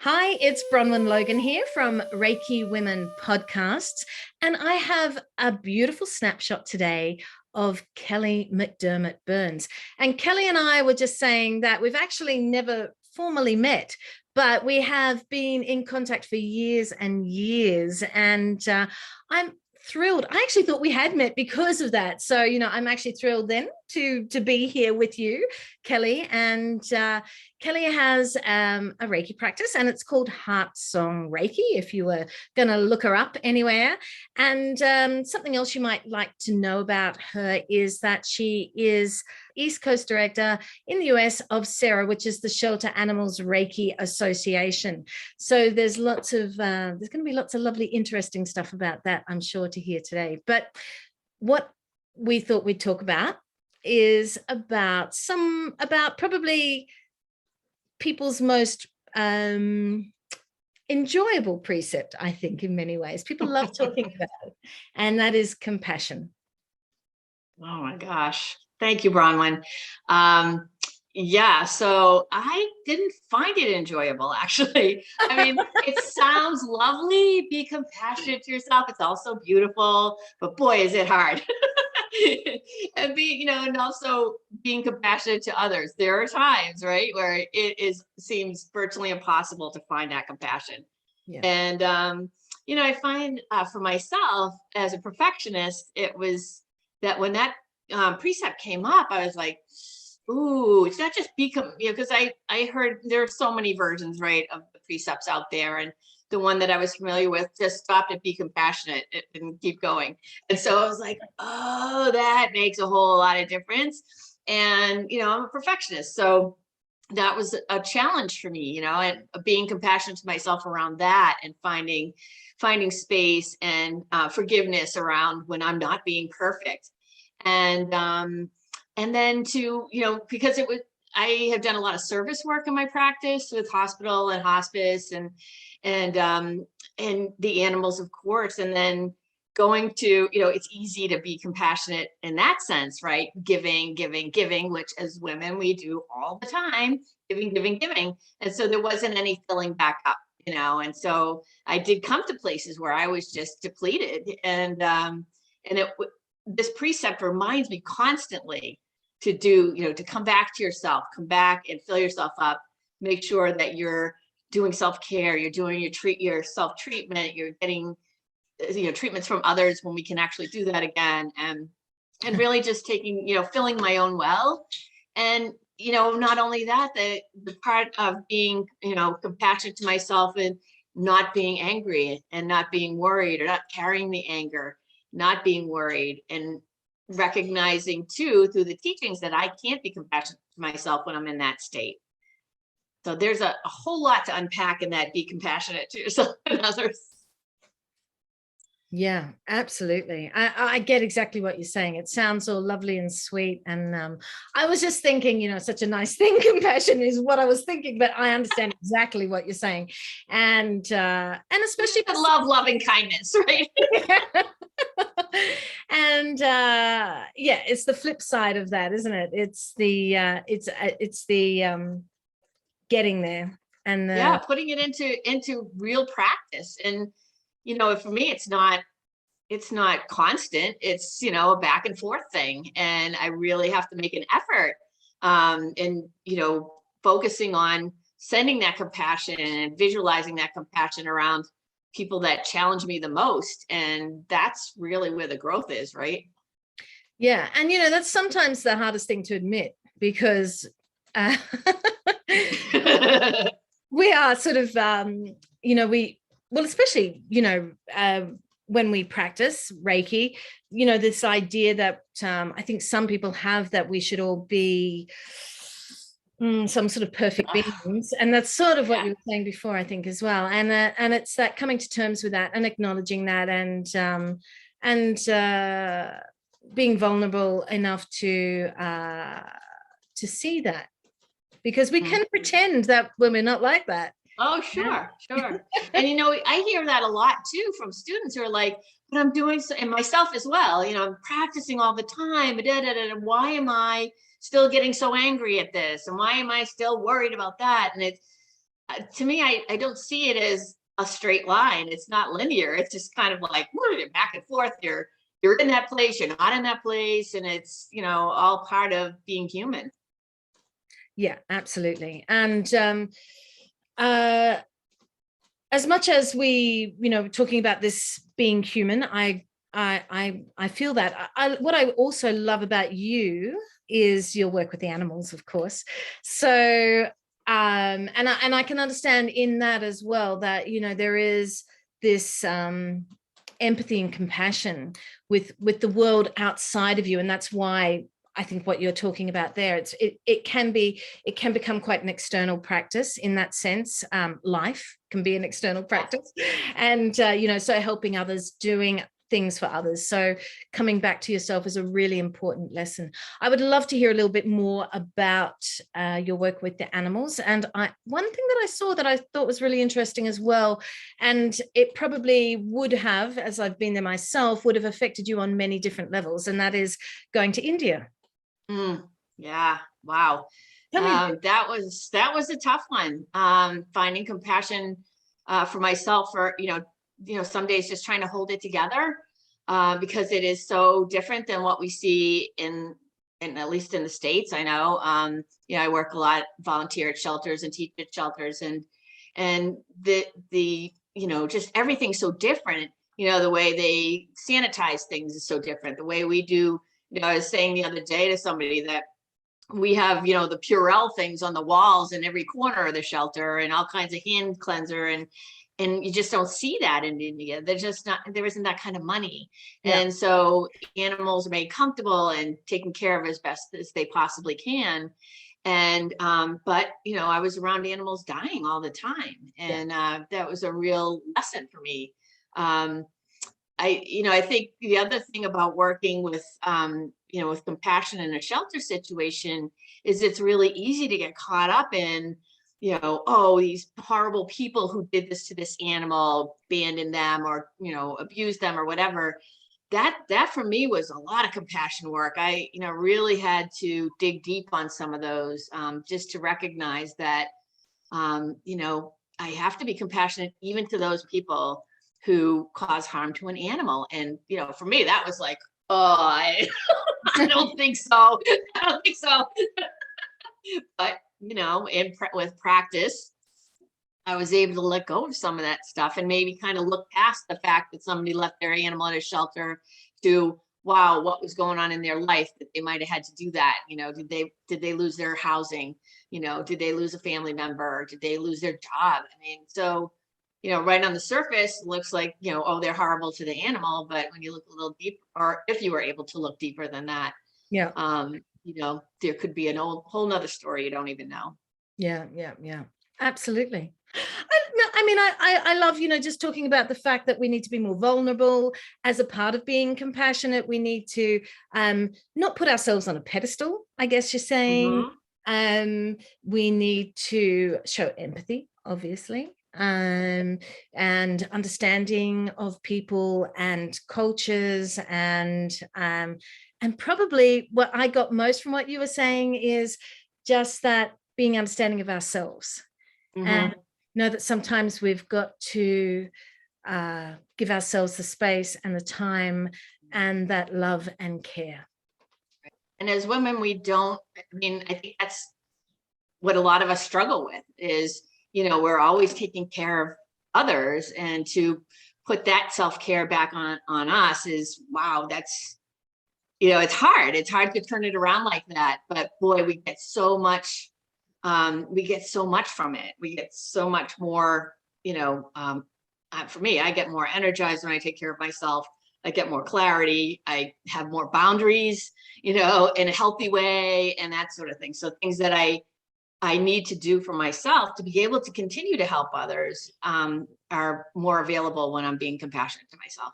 Hi, it's Bronwen Logan here from Reiki Women Podcasts, and I have a beautiful snapshot today of Kelly McDermott-Burns. And Kelly and I were just saying that we've actually never formally met, but we have been in contact for years and years, and I'm thrilled. I actually thought we had met because of that. So, I'm actually thrilled then to be here with you, Kelly. And Kelly has a Reiki practice, and it's called HeartSong Reiki, if you were going to look her up anywhere. And something else you might like to know about her is that she is East Coast Director in the US of SARA, which is the Shelter Animals Reiki Association. So there's going to be lots of lovely, interesting stuff about that, I'm sure, to hear today. But what we thought we'd talk about is about probably people's most enjoyable precept, I think, in many ways. People love talking about it, and that is compassion. Oh my gosh. Thank you, Bronwen. Yeah, so I didn't find it enjoyable, actually. I mean, it sounds lovely, be compassionate to yourself. It's also beautiful, but boy, is it hard. And also being compassionate to others. There are times, right, where seems virtually impossible to find that compassion. Yeah. And, I find for myself as a perfectionist, it was that when that precept came up, I was like, ooh, it's not just because I heard there are so many versions, right, of the precepts out there. And the one that I was familiar with just stopped at be compassionate and keep going. And so I was like, oh, that makes a whole lot of difference. And, I'm a perfectionist. So that was a challenge for me, and being compassionate to myself around that and finding space and forgiveness around when I'm not being perfect. And then because I have done a lot of service work in my practice with hospital and hospice and the animals, of course. And then going to, it's easy to be compassionate in that sense, right? Giving, which as women, we do all the time, giving. And so there wasn't any filling back up, and so I did come to places where I was just depleted. This precept reminds me constantly to do, to come back to yourself, come back and fill yourself up, make sure that you're doing self-care, you're doing your self-treatment, you're getting, treatments from others when we can actually do that again. And really just taking, filling my own well. And, not only that, the part of being, compassionate to myself and not being angry and not being worried or not carrying the anger, not being worried, and recognizing too through the teachings that I can't be compassionate to myself when I'm in that state. So there's a whole lot to unpack in that, be compassionate to yourself and others. Yeah, absolutely. I get exactly what you're saying. It sounds all lovely and sweet. And I was just thinking, such a nice thing. Compassion is what I was thinking, but I understand exactly what you're saying. And especially I love loving kindness, right? And it's the flip side of that, isn't it? It's the getting there and putting it into real practice. And for me, it's not constant. It's a back and forth thing, and I really have to make an effort and focusing on sending that compassion and visualizing that compassion around people that challenge me the most. And that's really where the growth is, right? Yeah. And that's sometimes the hardest thing to admit, because we are sort of especially when we practice Reiki, this idea that I think some people have, that we should all be some sort of perfect beings. And that's sort of what you were saying before, I think, as well. And it's that coming to terms with that and acknowledging that and being vulnerable enough to see that, because we can pretend that when we're not like that. Oh, sure. And, I hear that a lot too from students who are like, but I'm doing so, and myself as well, I'm practicing all the time. Why am I still getting so angry at this? And why am I still worried about that? And it's, to me, I don't see it as a straight line. It's not linear. It's just kind of like back and forth. You're in that place, you're not in that place, and it's, all part of being human. Yeah, absolutely. And as much as we, talking about this being human, I feel that what I also love about you is your work with the animals, of course. So and I can understand in that as well that there is this empathy and compassion with the world outside of you, and that's why I think what you're talking about there, it can become quite an external practice in that sense. Life can be an external practice, and so helping others, doing things for others. So coming back to yourself is a really important lesson. I would love to hear a little bit more about your work with the animals. And one thing that I saw that I thought was really interesting as well, and it probably would have, as I've been there myself, would have affected you on many different levels, and that is going to India. Yeah. Wow. That was a tough one. Finding compassion for myself, for, some days just trying to hold it together, because it is so different than what we see in at least in the States. I know, I work a lot, volunteer at shelters and teach at shelters, and the just everything's so different. The way they sanitize things is so different. The way we do, I was saying the other day to somebody that we have, the Purell things on the walls in every corner of the shelter, and all kinds of hand cleanser, and you just don't see that in India. There isn't that kind of money. Yeah. And so animals are made comfortable and taken care of as best as they possibly can. And but I was around animals dying all the time, and that was a real lesson for me. I think the other thing about working with, with compassion in a shelter situation is it's really easy to get caught up in, these horrible people who did this to this animal, abandoned them, or, abused them, or whatever. That for me was a lot of compassion work. I, really had to dig deep on some of those, just to recognize that, I have to be compassionate even to those people who cause harm to an animal. And, for me, that was like, oh, I don't think so. I don't think so. But, with practice, I was able to let go of some of that stuff and maybe kind of look past the fact that somebody left their animal at a shelter to, wow, what was going on in their life that they might have had to do that. Did they lose their housing? Did they lose a family member? Did they lose their job? I mean, so, right on the surface, looks like, oh, they're horrible to the animal. But when you look a little deeper, or if you were able to look deeper than that, there could be whole nother story you don't even know. Yeah. Absolutely. I love, just talking about the fact that we need to be more vulnerable as a part of being compassionate. We need to not put ourselves on a pedestal, I guess you're saying. Mm-hmm. We need to show empathy, obviously, and understanding of people and cultures, and probably what I got most from what you were saying is just that being understanding of ourselves. Mm-hmm. And know that sometimes we've got to give ourselves the space and the time and that love and care. And as women, I think that's what a lot of us struggle with is, we're always taking care of others, and to put that self-care back on us is, wow, that's, it's hard. It's hard to turn it around like that. But boy, we get so much from it. We get so much more, for me, I get more energized when I take care of myself. I get more clarity. I have more boundaries, in a healthy way, and that sort of thing. So things that I need to do for myself to be able to continue to help others are more available when I'm being compassionate to myself.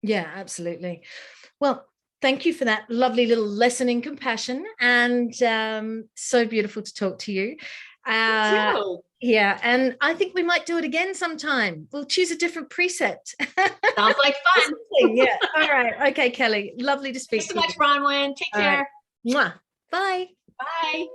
Yeah, absolutely. Well, thank you for that lovely little lesson in compassion, and so beautiful to talk to you. Me too. Yeah, and I think we might do it again sometime. We'll choose a different precept. Sounds like fun. Yeah. All right. Okay, Kelly. Lovely to speak to you. Thanks so much, Bronwen. Take care. Right. Mwah. Bye. Bye.